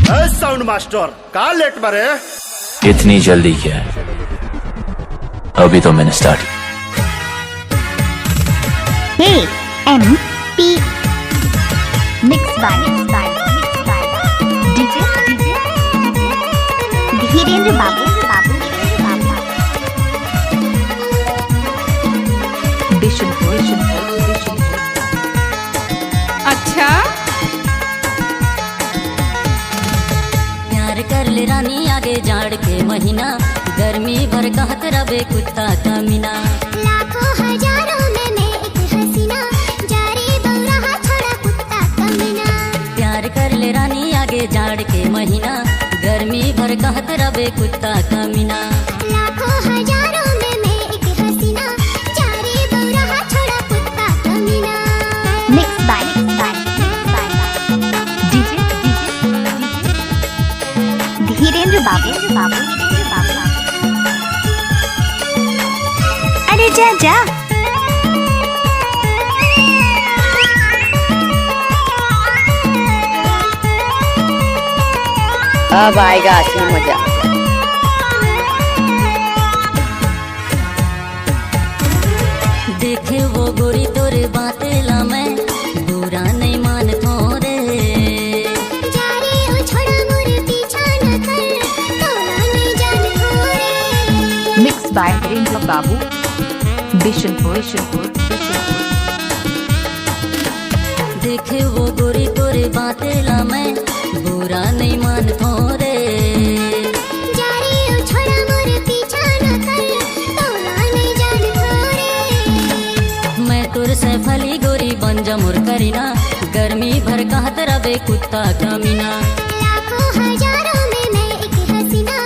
Sound master का late मारे इतनी जल्दी क्या है? अभी तो मैंने start. Hey MP mix by DJ Dhirendra Babu Bishanpur. अच्छा प्यार कर ले रानी आगे जाड़ के महीना, गर्मी भर कहत रबे कुत्ता कमीना। लाखों हजारों में मैं एक हसीना, जारी बौरा छोड़ा कुत्ता कमीना। प्यार कर ले रानी आगे जाड़ के महीना, गर्मी भर कहत रबे कुत्ता कमीना। लाखों हजारों में मैं एक हसीना, जारी बौरा छोड़ा कुत्ता कमीना। मिक्स बाय डीजे धीरेन्द्र बाबू। अरे जा अब आएगा असली मजा। देखे वो गोरी तोरे बातें ला मैं बुरा नहीं मान थोरे। जारी ओ छोड़ा मोर पीछा न कर, तोला नहीं जान थोरे। Mix by Dhirendra Babu Bishanpur. देखे वो गोरी तोरे बातें ला मैं बुरा नहीं मान थोरे। जारी ओ छोड़ा मोर पीछा न कर, तोला नहीं जान थोरे। मैं तुर से फली गोरी बन जमुर करीना, गर्मी भर कहत रबे कुत्ता कमीना। लाखों हजारों में मैं एक हसीना,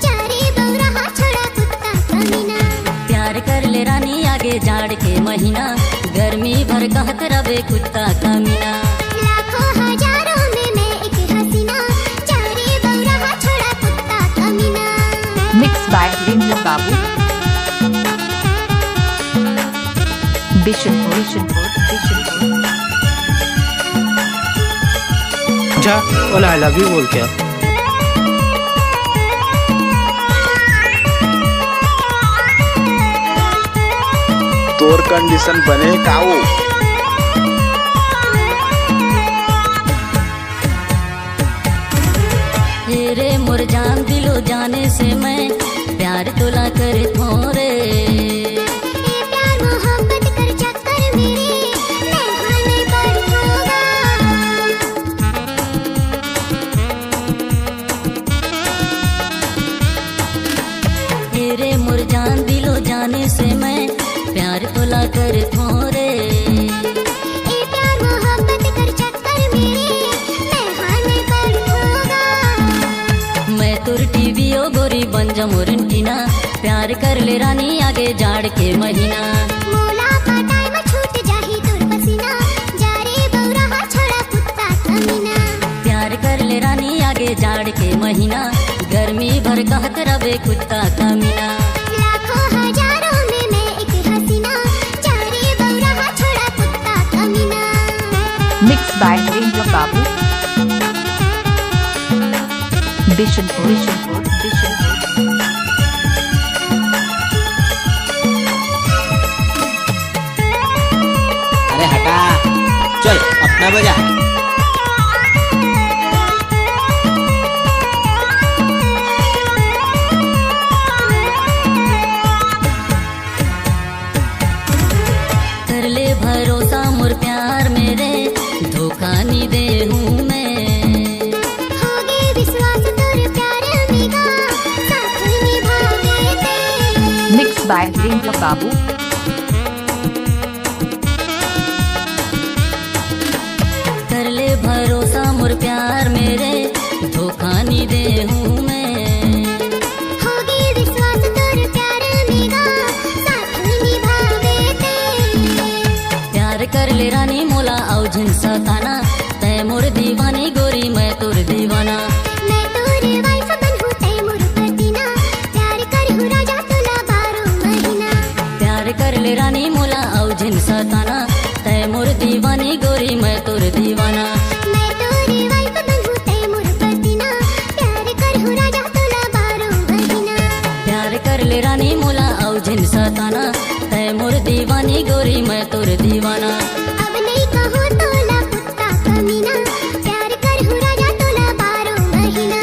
जारी बौरा छोड़ा कुत्ता कमीना। प्यार कर ले रानी आगे जाड़ के महीना, गर्मी भर कहत रबे कुत्ता कमीना। लाखों हजारों में मैं एक हसीना, जारी बौरा छोड़ा कुत्ता कमीना। Mix by Dhirendra Babu Bishanpur. जा बोला आई लव यू बोल के तोर कंडीशन बने काऊ। हेरे मोर जान दिलो जाने से मैं प्यार तोला कर थोरे। ये प्यार मोहब्बत कर चक्कर मेरे, मैं खाने पर होगा। हेरे मोर जान दिलो जाने से मैं प्यार तोला कर थोरे। ये प्यार मोहब्बत कर चक्कर मेरे, मैं खाने पर होगा। मैं तुर टीवी ओ गोरी बन जमुरन टीना, प्यार कर ले रानी आगे जाड़ के महीना। मोला पटाई में छूट जाही तुर पसीना, जारी बौरा छोड़ा कुत्ता कमीना। प्यार कर ले रानी आगे जाड़ के महीना, गर्मी भर कहत रबे कुत्ता कमीना। लाखों हजारों में मैं एक हसीना, जारी बौरा छोड़ा कुत्ता कमीना। Mix by Dhirendra Babu Bishanpur. अरे हटा, चल अपना बजा। कर ले भरोसा मोर प्यार मेरे, धोखा नहीं दे हूँ मैं। होगे विश्वास तुर प्यार मेरा, साथ निभावे ते। मिक्स बाय धीरेन्द्र बाबू कर ले भरोसा मोर प्यार मेरे, धोखा नहीं दे हूँ मैं। होगे विश्वास तुर प्यार मेरा, साथ निभावे ते। प्यार कर ले रानी मोला औ झिंसा ताना, तै मोर दीवानी गोरी मैं तुर दीवाना। मैं तोरे वाइफ बनहूँ तै मोर पतीना, प्यार करहूँ राजा तुला 12 महीना। प्यार कर तय मोर दीवानी गोरी मैं तोर दीवाना। अब नहीं कहो तोला कुत्ता कमीना, प्यार कर हूँ राजा तोला 12 महीना।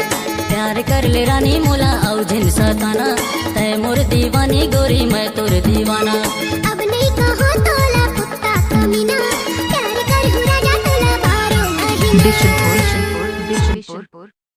प्यार कर ले रानी मोला औ झिन सताना, तय मोर दीवानी गोरी मैं तोर दीवाना। अब नहीं कहो तोला कुत्ता कमीना, प्यार कर हूँ राजा तोला 12 महीना। बिशनपुर